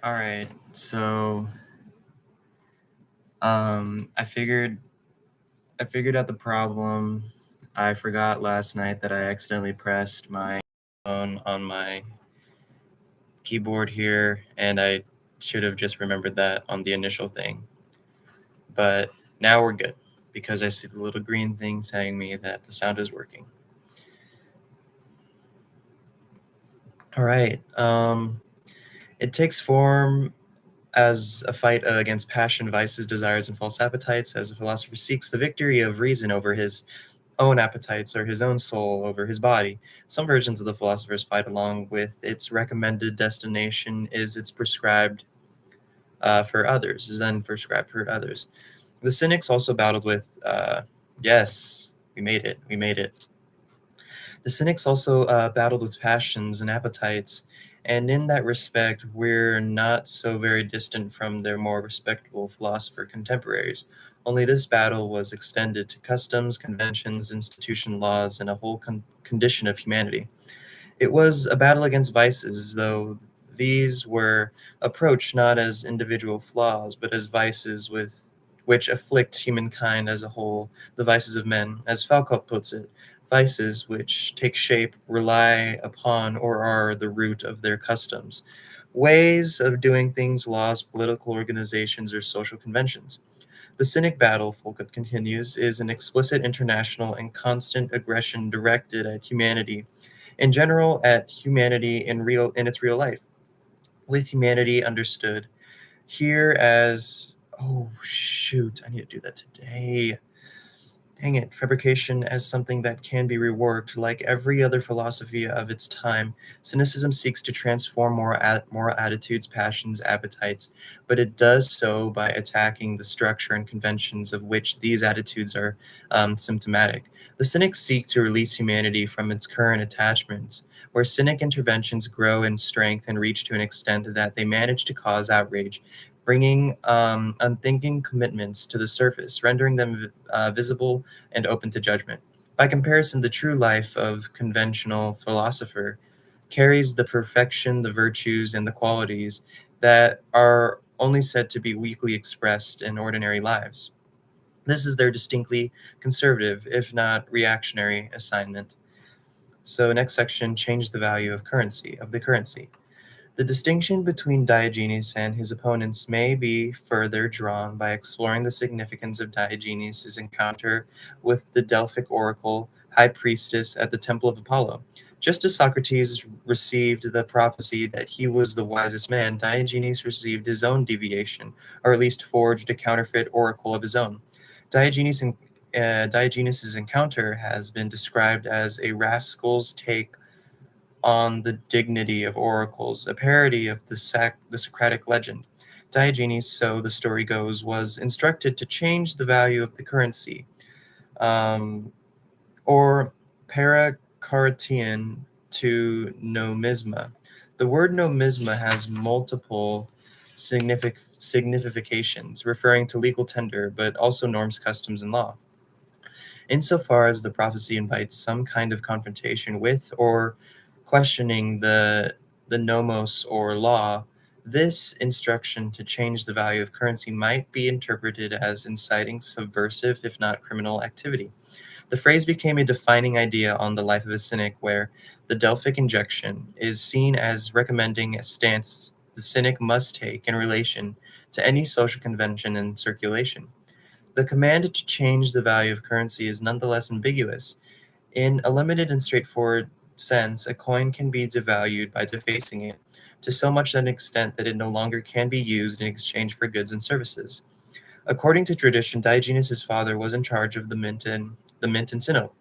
All right. So, I figured out the problem. I forgot last night that I accidentally pressed my phone on my keyboard here, and I should have just remembered that on the initial thing. But now we're good because I see the little green thing telling me that the sound is working. All right. It takes form as a fight against passion, vices, desires, and false appetites, as the philosopher seeks the victory of reason over his own appetites or his own soul over his body. Some versions of the philosopher's fight, along with its recommended destination, is its prescribed for others, is then prescribed for others. The Cynics also battled with, yes, we made it. The Cynics also battled with passions and appetites, and in that respect, we're not so very distant from their more respectable philosopher contemporaries. Only this battle was extended to customs, conventions, institution laws, and a whole condition of humanity. It was a battle against vices, though these were approached not as individual flaws, but as vices with which afflict humankind as a whole, the vices of men. As Falcoff puts it, vices which take shape, rely upon, or are the root of their customs, ways of doing things, laws, political organizations, or social conventions. The Cynic battle, Folcutt continues, is an explicit international and constant aggression directed at humanity in general, at humanity in its real life, with humanity understood here as, oh shoot, I need to do that today. Dang it, fabrication as something that can be reworked. Like every other philosophy of its time, cynicism seeks to transform moral attitudes, passions, appetites, but it does so by attacking the structure and conventions of which these attitudes are symptomatic. The cynics seek to release humanity from its current attachments, where cynic interventions grow in strength and reach to an extent that they manage to cause outrage, bringing unthinking commitments to the surface, rendering them visible and open to judgment. By comparison, the true life of conventional philosopher carries the perfection, the virtues, and the qualities that are only said to be weakly expressed in ordinary lives. This is their distinctly conservative, if not reactionary, assignment. So, next section, change the value of the currency. The distinction between Diogenes and his opponents may be further drawn by exploring the significance of Diogenes' encounter with the Delphic oracle high priestess at the Temple of Apollo. Just as Socrates received the prophecy that he was the wisest man, Diogenes received his own deviation, or at least forged a counterfeit oracle of his own. Diogenes' encounter has been described as a rascal's take on the dignity of oracles, a parody of the Socratic legend. Diogenes, so the story goes, was instructed to change the value of the currency, um, or parakartian to nomisma. The word nomisma has multiple significations, referring to legal tender, but also norms, customs, and law. Insofar as the prophecy invites some kind of confrontation with or questioning the nomos or law, this instruction to change the value of currency might be interpreted as inciting subversive, if not criminal, activity. The phrase became a defining idea on the life of a cynic, where the Delphic injection is seen as recommending a stance the cynic must take in relation to any social convention in circulation. The command to change the value of currency is nonetheless ambiguous. In a limited and straightforward sense, a coin can be devalued by defacing it to so much an extent that it no longer can be used in exchange for goods and services. According to tradition, Diogenes' father was in charge of the mint in Sino.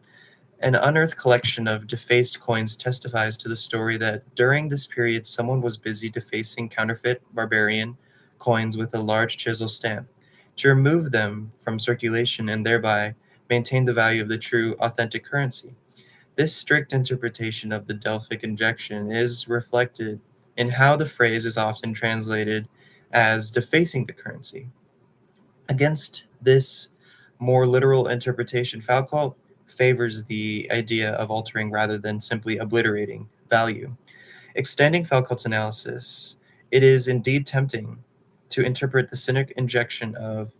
An unearthed collection of defaced coins testifies to the story that during this period someone was busy defacing counterfeit barbarian coins with a large chisel stamp to remove them from circulation and thereby maintain the value of the true authentic currency. This strict interpretation of the Delphic injection is reflected in how the phrase is often translated as defacing the currency. Against this more literal interpretation, Foucault favors the idea of altering rather than simply obliterating value. Extending Foucault's analysis, It is indeed tempting to interpret the Cynic injection of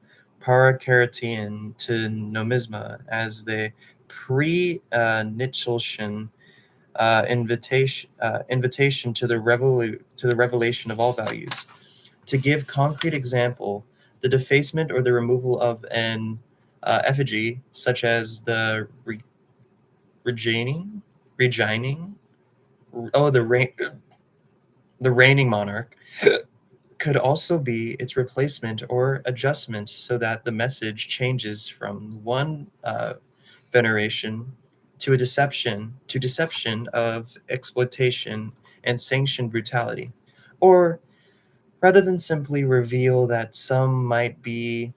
parakaryotein to nomisma as the pre-Nietzschean invitation to to the revelation of all values. To give concrete example, the defacement or the removal of an effigy, such as the regining, regining, oh, the reigning monarch, could also be its replacement or adjustment so that the message changes from one veneration to deception of exploitation and sanctioned brutality, or rather than simply reveal that some might see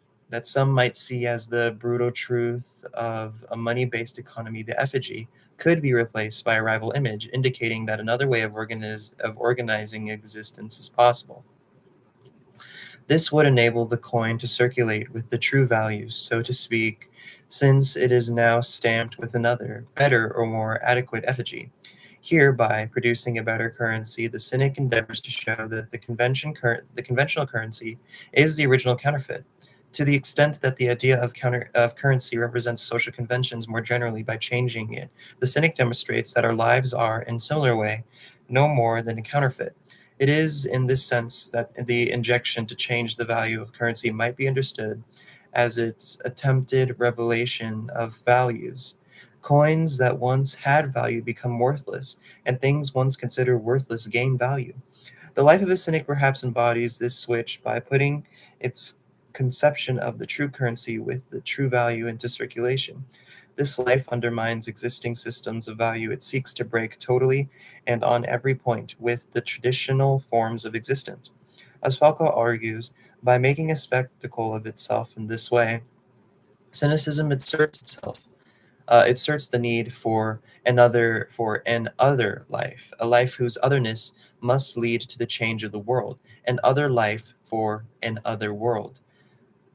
as the brutal truth of a money-based economy, the effigy could be replaced by a rival image, indicating that another way of organizing existence is possible. This would enable the coin to circulate with the true value, so to speak, since it is now stamped with another, better or more adequate effigy. Here, by producing a better currency, the cynic endeavors to show that the conventional currency is the original counterfeit. To the extent that the idea of currency represents social conventions more generally by changing it, the cynic demonstrates that our lives are, in similar way, no more than a counterfeit. It is in this sense that the injection to change the value of currency might be understood as its attempted revelation of values. Coins that once had value become worthless, and things once considered worthless gain value. The life of a cynic perhaps embodies this switch by putting its conception of the true currency with the true value into circulation. This life undermines existing systems of value. It seeks to break totally and on every point with the traditional forms of existence. As Falco argues, by making a spectacle of itself in this way, cynicism asserts itself. It asserts the need for an other life, a life whose otherness must lead to the change of the world, an other life for an other world.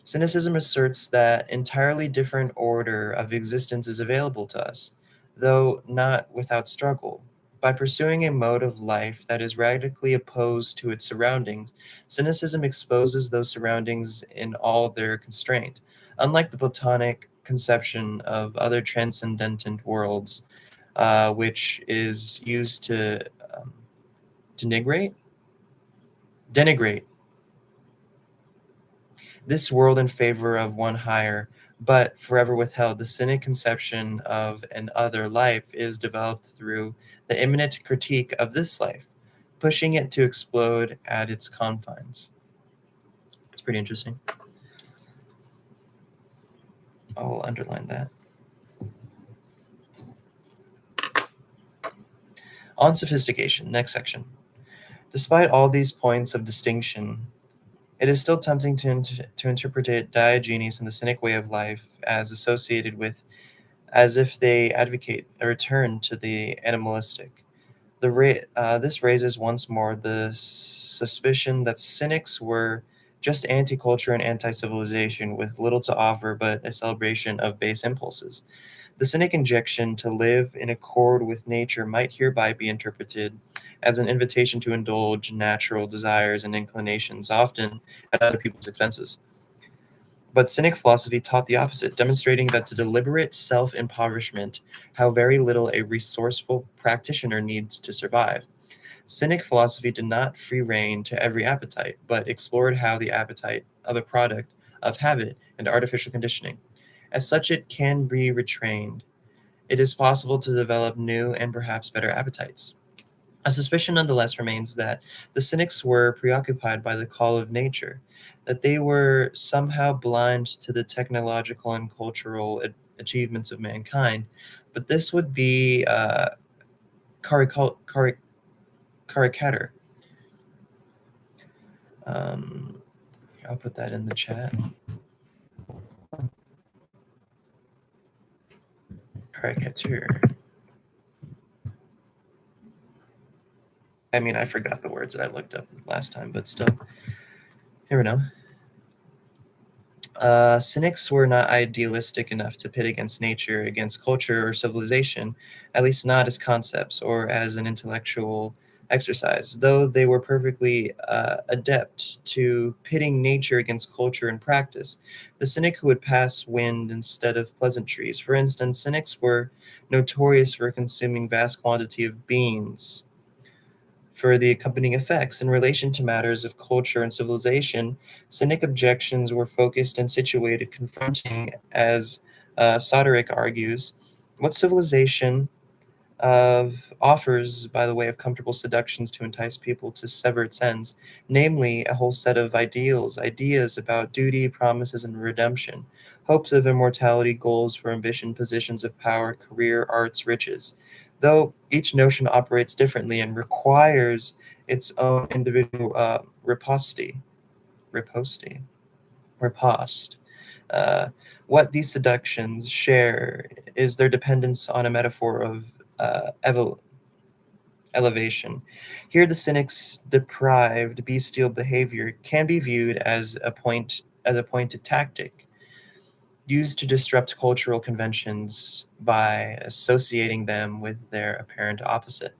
Cynicism asserts that entirely different order of existence is available to us, though not without struggle. By pursuing a mode of life that is radically opposed to its surroundings, cynicism exposes those surroundings in all their constraint. Unlike the Platonic conception of other transcendent worlds, which is used to denigrate, denigrate this world in favor of one higher, but forever withheld. The cynic conception of an other life is developed through the imminent critique of this life, pushing it to explode at its confines. It's pretty interesting. I'll underline that. On sophistication, next section. Despite all these points of distinction, it is still tempting to interpret Diogenes and the cynic way of life as associated with, as if they advocate a return to the animalistic. This raises once more the suspicion that cynics were just anti-culture and anti-civilization with little to offer but a celebration of base impulses. The cynic injection to live in accord with nature might hereby be interpreted as an invitation to indulge natural desires and inclinations, often at other people's expenses. But Cynic philosophy taught the opposite, demonstrating that the deliberate self impoverishment, how very little a resourceful practitioner needs to survive. Cynic philosophy did not free rein to every appetite, but explored how the appetite of a product of habit and artificial conditioning. As such, it can be retrained. It is possible to develop new and perhaps better appetites. A suspicion nonetheless remains that the Cynics were preoccupied by the call of nature, that they were somehow blind to the technological and cultural achievements of mankind. But this would be caricature. Um, I'll put that in the chat. Caricature. I mean, I forgot the words that I looked up last time, but still, here we know. Cynics were not idealistic enough to pit against nature, against culture or civilization, at least not as concepts or as an intellectual exercise, though they were perfectly adept to pitting nature against culture and practice. The cynic who would pass wind instead of pleasantries. For instance, cynics were notorious for consuming vast quantity of beans for the accompanying effects. In relation to matters of culture and civilization, cynic objections were focused and situated, confronting, as Soderick argues, what civilization offers by the way of comfortable seductions to entice people to sever its ends, namely a whole set of ideas about duty, promises, and redemption, hopes of immortality, goals for ambition, positions of power, career, arts, riches. Though each notion operates differently and requires its own individual riposte, riposte. Uh, what these seductions share is their dependence on a metaphor of elevation. Here, the cynic's deprived bestial behavior can be viewed as a pointed tactic used to disrupt cultural conventions by associating them with their apparent opposite.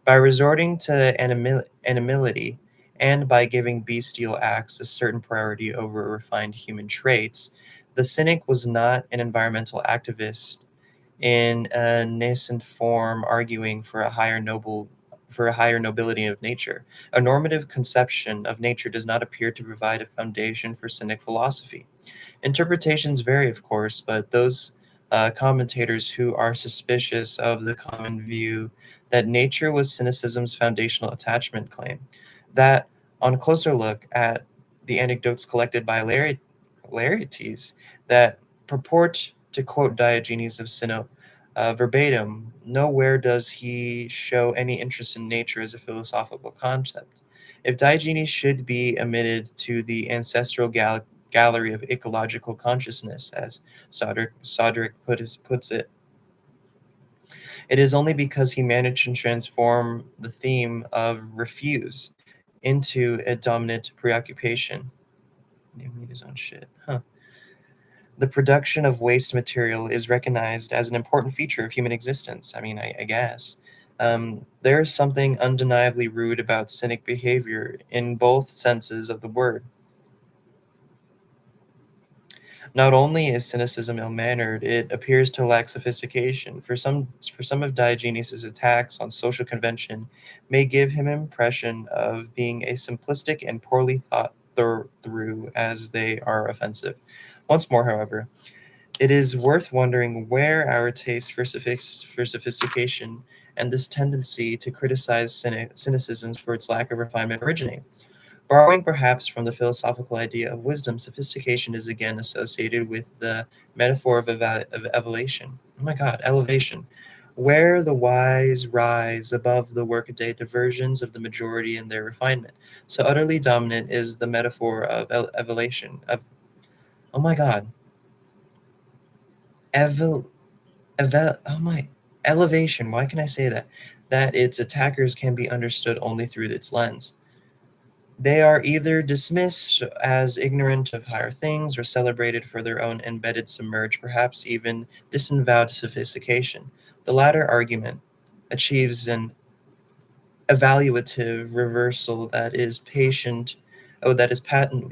By resorting to animality and by giving bestial acts a certain priority over refined human traits, the cynic was not an environmental activist in a nascent form arguing for a higher nobility of nature. A normative conception of nature does not appear to provide a foundation for cynic philosophy. Interpretations vary, of course, but those commentators who are suspicious of the common view that nature was cynicism's foundational attachment claim, that on closer look at the anecdotes collected by Laertes that purport to quote Diogenes of Sino verbatim, nowhere does he show any interest in nature as a philosophical concept. If Diogenes should be admitted to the ancestral gallery of ecological consciousness, as Soderick puts it, it is only because he managed to transform the theme of refuse into a dominant preoccupation. Namely his own shit. Huh. The production of waste material is recognized as an important feature of human existence. I mean, I guess. There is something undeniably rude about cynic behavior in both senses of the word. Not only is cynicism ill-mannered, it appears to lack sophistication. For some of Diogenes' attacks on social convention may give him an impression of being a simplistic and poorly thought through as they are offensive. Once more, however, it is worth wondering where our taste for sophistication and this tendency to criticize cynicisms for its lack of refinement originate. Borrowing perhaps from the philosophical idea of wisdom, sophistication is again associated with the metaphor of elevation. Oh my God, elevation, where the wise rise above the workaday diversions of the majority in their refinement. So utterly dominant is the metaphor of elevation. Of oh my God, evel, oh my elevation. Why can I say that? That its attackers can be understood only through its lens. They are either dismissed as ignorant of higher things or celebrated for their own embedded, submerged, perhaps even disavowed sophistication. The latter argument achieves an evaluative reversal that is patently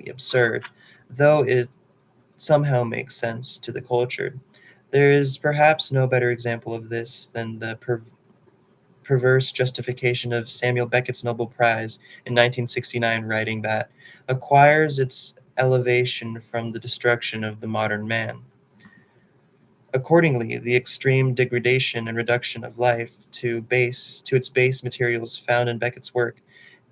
absurd, though it somehow makes sense to the cultured. There is perhaps no better example of this than the perverse justification of Samuel Beckett's Nobel Prize in 1969, writing that acquires its elevation from the destruction of the modern man. Accordingly, the extreme degradation and reduction of life to its base materials found in Beckett's work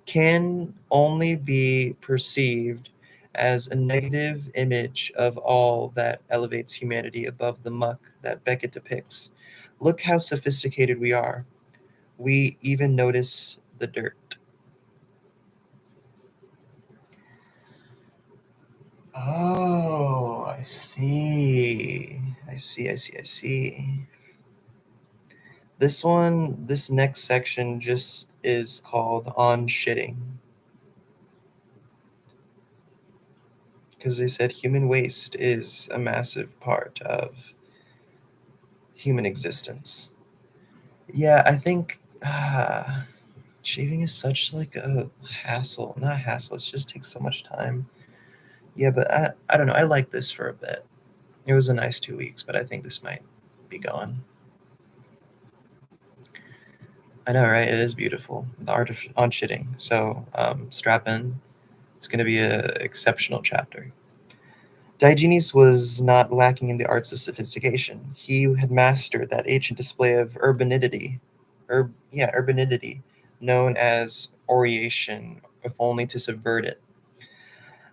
can only be perceived as a negative image of all that elevates humanity above the muck that Beckett depicts. Look how sophisticated we are. We even notice the dirt. Oh, I see. I see. This next section just is called On Shitting. Because they said human waste is a massive part of human existence. Yeah, I think. Shaving is such like a hassle. Not hassle, it just takes so much time. Yeah, but I don't know. I like this for a bit. It was a nice 2 weeks, but I think this might be gone. I know, right? It is beautiful. The art of on shitting. So strap in. It's going to be an exceptional chapter. Diogenes was not lacking in the arts of sophistication. He had mastered that ancient display of urbanity, known as oration, if only to subvert it.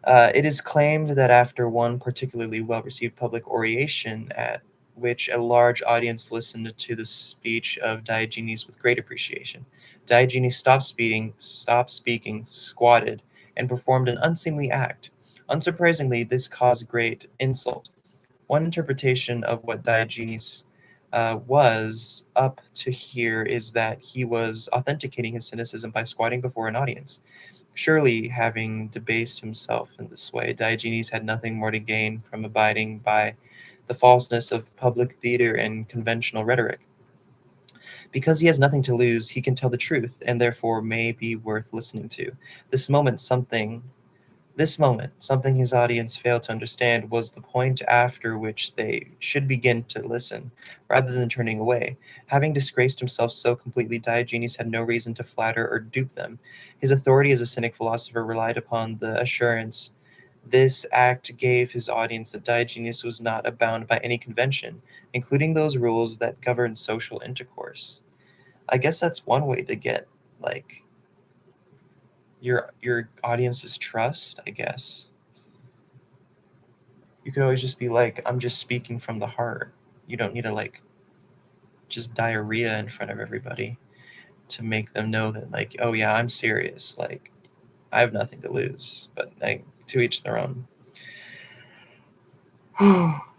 It is claimed that after one particularly well received public oration, at which a large audience listened to the speech of Diogenes with great appreciation, Diogenes stopped speaking, squatted, and performed an unseemly act. Unsurprisingly, this caused great insult. One interpretation of what Diogenes was up to here is that he was authenticating his cynicism by squatting before an audience. Surely, having debased himself in this way, Diogenes had nothing more to gain from abiding by the falseness of public theater and conventional rhetoric. Because he has nothing to lose, he can tell the truth, and therefore may be worth listening to. This moment, something something his audience failed to understand, was the point after which they should begin to listen, rather than turning away. Having disgraced himself so completely, Diogenes had no reason to flatter or dupe them. His authority as a cynic philosopher relied upon the assurance this act gave his audience that Diogenes was not bound by any convention, including those rules that govern social intercourse. I guess that's one way to get like your audience's trust, I guess. You could always just be like, I'm just speaking from the heart. You don't need to like just diarrhea in front of everybody to make them know that like, oh yeah, I'm serious. Like I have nothing to lose. But like, to each their own.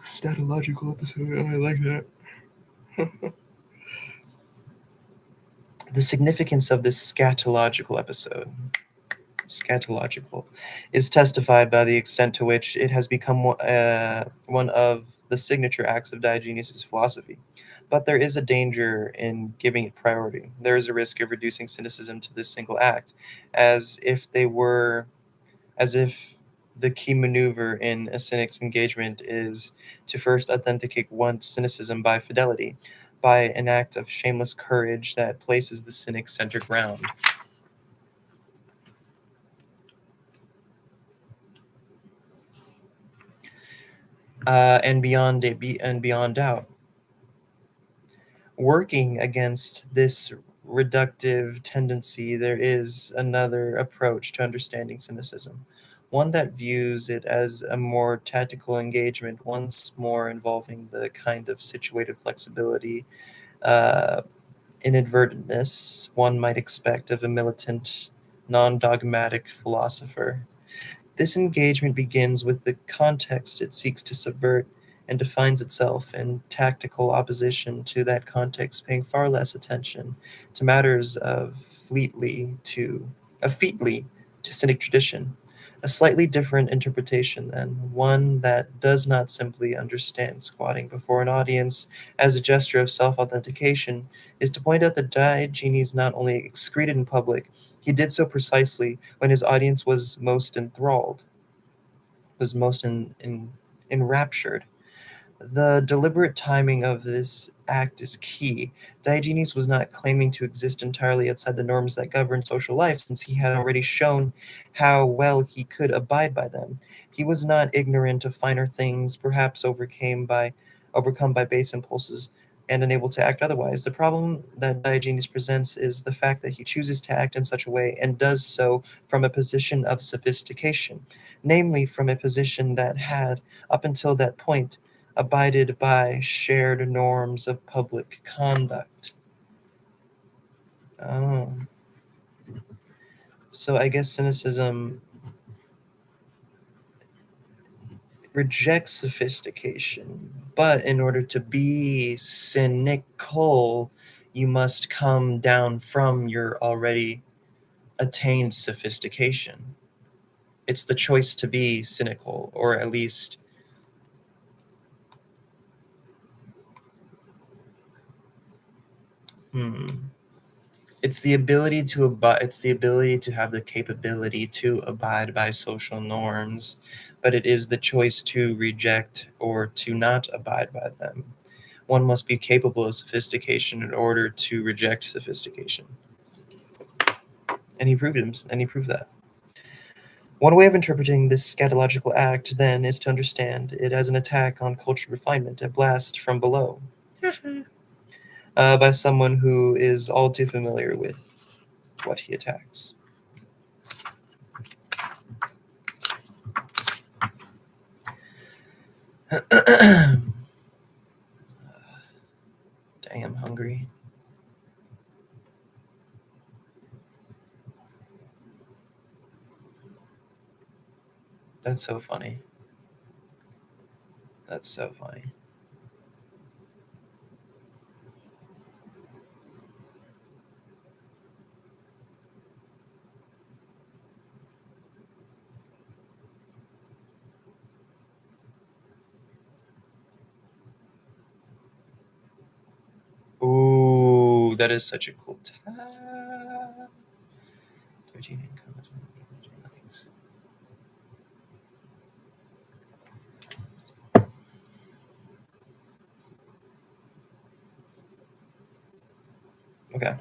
Statological episode. I like that. The significance of this scatological episode, scatological, is testified by the extent to which it has become one of the signature acts of Diogenes' philosophy. But there is a danger in giving it priority. There is a risk of reducing cynicism to this single act, as if they were, as if the key maneuver in a cynic's engagement is to first authenticate one's cynicism by fidelity, by an act of shameless courage that places the cynic center ground. And beyond doubt. Working against this reductive tendency, there is another approach to understanding cynicism, one that views it as a more tactical engagement, once more involving the kind of situated flexibility, uh, inadvertentness one might expect of a militant, non dogmatic philosopher. This engagement begins with the context it seeks to subvert and defines itself in tactical opposition to that context, paying far less attention to matters of featly to cynic tradition. A slightly different interpretation, then, one that does not simply understand squatting before an audience as a gesture of self authentication, is to point out that Diogenes not only excreted in public, he did so precisely when his audience was most enthralled, was most enraptured. The deliberate timing of this act is key. Diogenes was not claiming to exist entirely outside the norms that govern social life, since he had already shown how well he could abide by them. He was not ignorant of finer things, perhaps overcome by base impulses and unable to act otherwise. The problem that Diogenes presents is the fact that he chooses to act in such a way and does so from a position of sophistication, namely from a position that had, up until that point, abided by shared norms of public conduct. Oh. So I guess cynicism rejects sophistication, but in order to be cynical, you must come down from your already attained sophistication. It's the choice to be cynical, or at least, hmm, It's the ability to abide. It's the ability to have the capability to abide by social norms, but it is the choice to reject or to not abide by them. One must be capable of sophistication in order to reject sophistication. And he proved that. One way of interpreting this scatological act, then, is to understand it as an attack on cultural refinement, a blast from below, by someone who is all too familiar with what he attacks. Dang, I'm hungry. That's so funny. That's so funny. Ooh, that is such a cool tab. 13 income. Okay.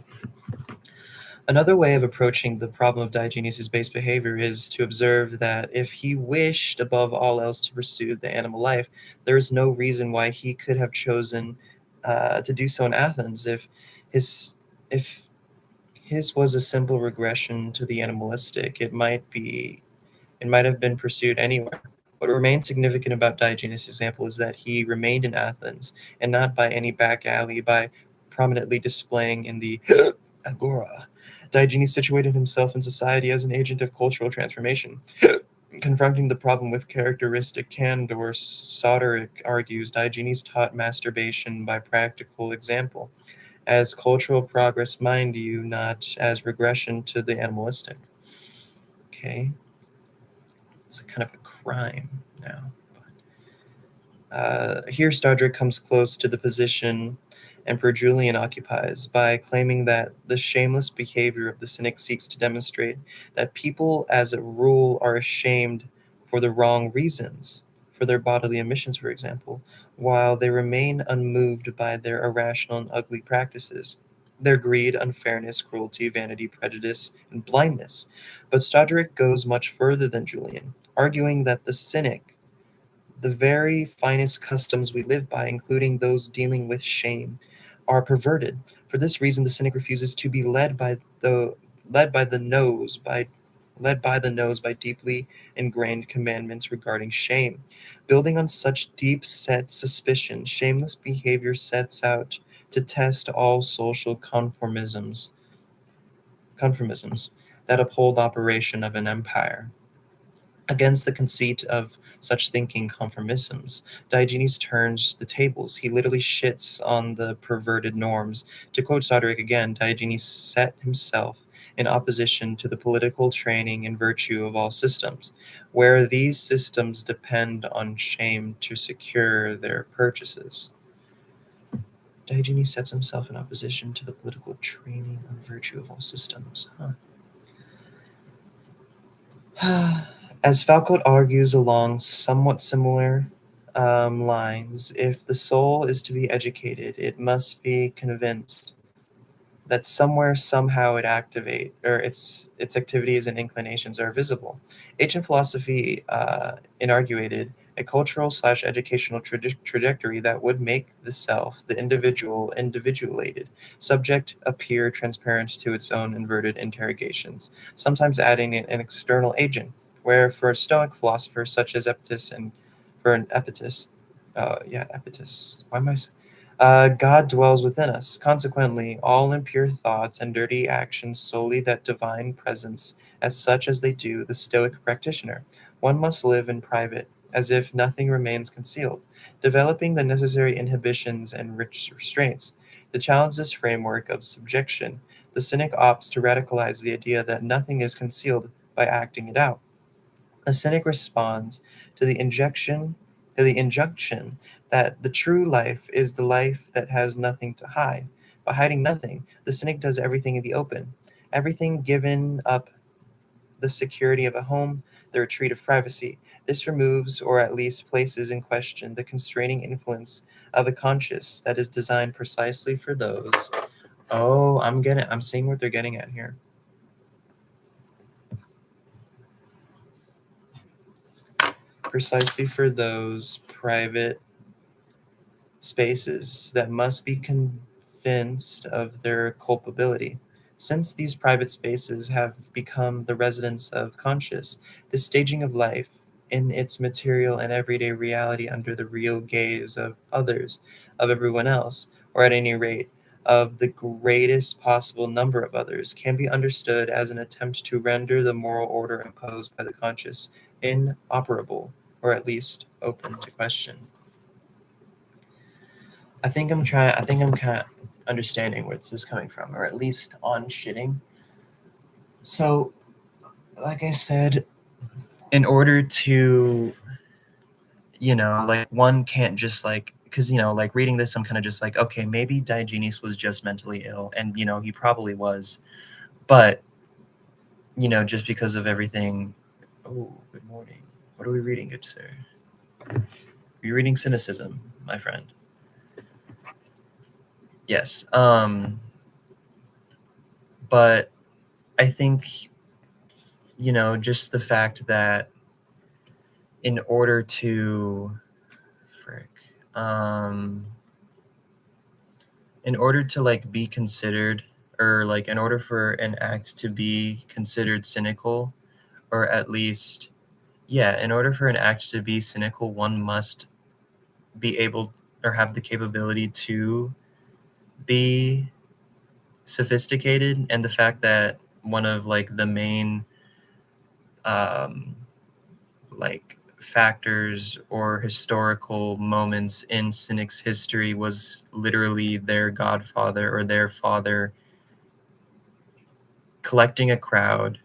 Another way of approaching the problem of Diogenes' base behavior is to observe that if he wished above all else to pursue the animal life, there is no reason why he could have chosen to do so in Athens his if his was a simple regression to the animalistic. It might have been pursued anywhere. What remains significant about Diogenes' example is that he remained in Athens, and not by any back alley, by prominently displaying in the agora. Diogenes situated himself in society as an agent of cultural transformation. Confronting the problem with characteristic candor, Soteric argues Diogenes taught masturbation by practical example, as cultural progress, mind you, not as regression to the animalistic. Okay, it's a kind of a crime now. Here, Stardrick comes close to the position Emperor Julian occupies by claiming that the shameless behavior of the cynic seeks to demonstrate that people, as a rule, are ashamed for the wrong reasons, for their bodily emissions, for example, while they remain unmoved by their irrational and ugly practices, their greed, unfairness, cruelty, vanity, prejudice, and blindness. But Stoderick goes much further than Julian, arguing that the cynic, the very finest customs we live by, including those dealing with shame, are perverted. For this reason, the cynic refuses to be led by the nose by led by the nose by deeply ingrained commandments regarding shame. Building on such deep set suspicion, shameless behavior sets out to test all social conformisms that uphold the operation of an empire. Against the conceit of such thinking conformisms, Diogenes turns the tables. He literally shits on the perverted norms. To quote Stoderick again, Diogenes set himself in opposition to the political training and virtue of all systems, where these systems depend on shame to secure their purchases. Diogenes sets himself in opposition to the political training and virtue of all systems. Huh. As Falcourt argues along somewhat similar lines, if the soul is to be educated, it must be convinced that somewhere, somehow, its activities and inclinations are visible. Ancient philosophy inaugurated a cultural slash educational trajectory that would make the self, the individual, individuated, subject appear transparent to its own inverted interrogations, sometimes adding an external agent, where for Stoic philosophers such as Epictetus and for an Epictetus, Epictetus, why am I God dwells within us. Consequently, all impure thoughts and dirty actions solely that divine presence, as such as they do the Stoic practitioner. One must live in private, as if nothing remains concealed, developing the necessary inhibitions and rich restraints. To challenge this framework of subjection, the cynic opts to radicalize the idea that nothing is concealed by acting it out. A cynic responds to the injunction that the true life is the life that has nothing to hide, but hiding nothing. The cynic does everything in the open. Everything given up the security of a home, the retreat of privacy. This removes, or at least places in question, the constraining influence of a conscience that is designed precisely for those. Oh, I'm seeing what they're getting at here. Precisely for those private spaces that must be convinced of their culpability. Since these private spaces have become the residence of conscience, the staging of life in its material and everyday reality under the real gaze of others, of everyone else, or at any rate, of the greatest possible number of others, can be understood as an attempt to render the moral order imposed by the conscience inoperable, or at least open to question. I think I'm kind of understanding where this is coming from, or at least on shitting. So, like I said, in order to, like one can't just like, because, like reading this, I'm kind of just like, okay, maybe Diogenes was just mentally ill, and, he probably was. But, just because of everything. Oh, good morning. What are we reading, good sir? We're reading Cynicism, my friend. Yes. But I think, just the fact that in order to frick um in order to like be considered, or like in order for an act to be considered cynical, or at least, yeah, in order for an act to be cynical, one must be able or have the capability to be sophisticated. And the fact that one of like the main um like factors or historical moments in cynics history was literally their godfather or their father collecting a crowd,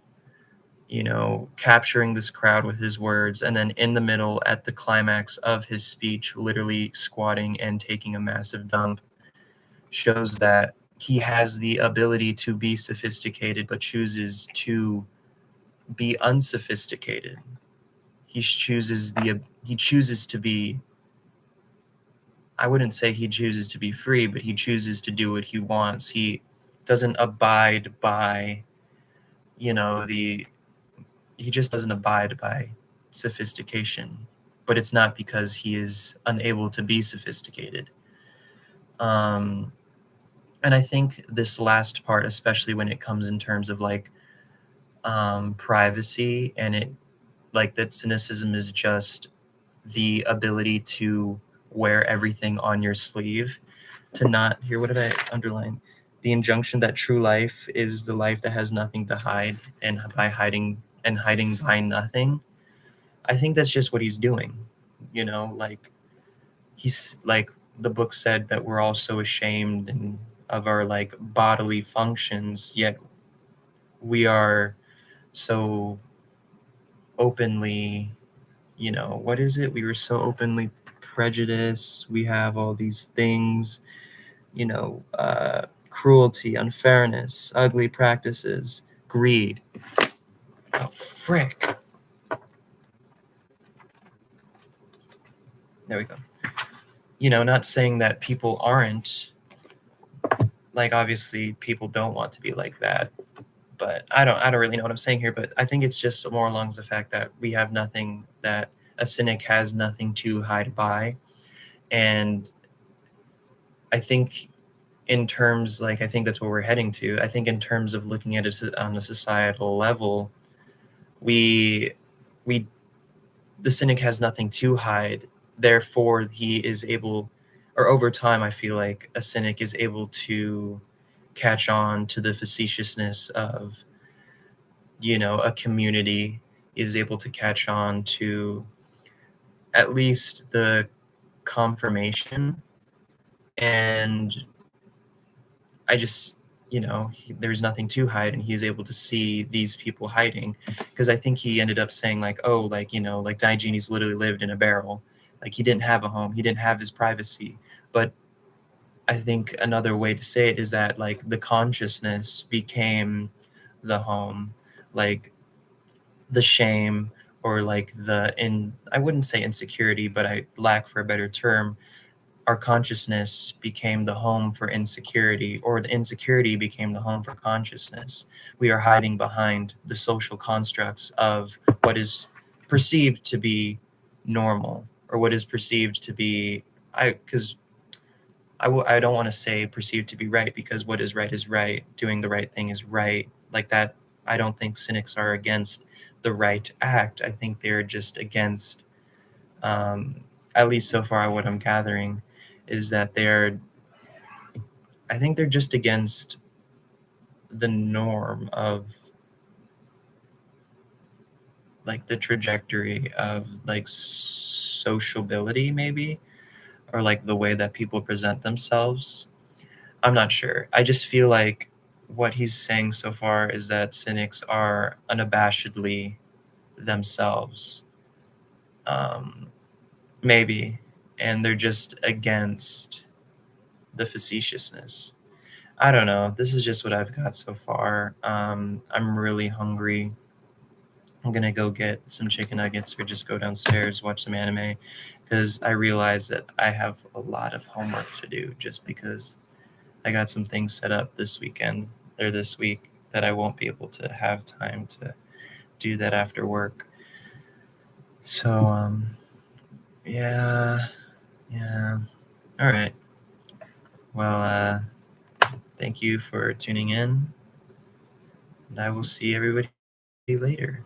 capturing this crowd with his words, and then in the middle at the climax of his speech literally squatting and taking a massive dump, shows that he has the ability to be sophisticated but chooses to be unsophisticated. He chooses to be, I wouldn't say he chooses to be free, but he chooses to do what he wants. He doesn't abide by, the he just doesn't abide by sophistication. But it's not because he is unable to be sophisticated. Um, and I think this last part, especially when it comes in terms of like privacy, and it like that cynicism is just the ability to wear everything on your sleeve, to not here, what did I underline? The injunction that true life is the life that has nothing to hide, and by hiding by nothing. I think that's just what he's doing. Like he's like, the book said that we're all so ashamed and of our like bodily functions, yet we are so openly, what is it? We were so openly prejudiced. We have all these things, cruelty, unfairness, ugly practices, greed. Oh, frick. There we go. Not saying that people aren't, like, obviously people don't want to be like that, but I don't really know what I'm saying here, but I think it's just more along the fact that we have nothing, that a cynic has nothing to hide by. And I think in terms, like, I think that's what we're heading to. I think in terms of looking at it on a societal level, we we the cynic has nothing to hide. Therefore, he is able, or over time, I feel like a cynic is able to catch on to the facetiousness of, a community, is able to catch on to at least the confirmation. And I just, there's nothing to hide, and he's able to see these people hiding, because I think he ended up saying like, oh, like, like Diogenes literally lived in a barrel, like he didn't have a home, he didn't have his privacy. But I think another way to say it is that like the consciousness became the home, like the shame or like the in I wouldn't say insecurity, but I lack for a better term. Our consciousness became the home for insecurity, or the insecurity became the home for consciousness. We are hiding behind the social constructs of what is perceived to be normal, or what is perceived to be, because I don't want to say perceived to be right, because what is right. Doing the right thing is right. Like that, I don't think cynics are against the right act. I think they're just against, um, at least so far, what I'm gathering is that I think they're just against the norm of like the trajectory of like sociability, maybe, or like the way that people present themselves. I'm not sure. I just feel like what he's saying so far is that cynics are unabashedly themselves, um, maybe, and they're just against the facetiousness. I don't know. This is just what I've got so far. I'm really hungry. I'm gonna go get some chicken nuggets or just go downstairs, watch some anime, because I realize that I have a lot of homework to do just because I got some things set up this weekend or this week that I won't be able to have time to do that after work. So, yeah, yeah. All right. Well, thank you for tuning in, and I will see everybody later.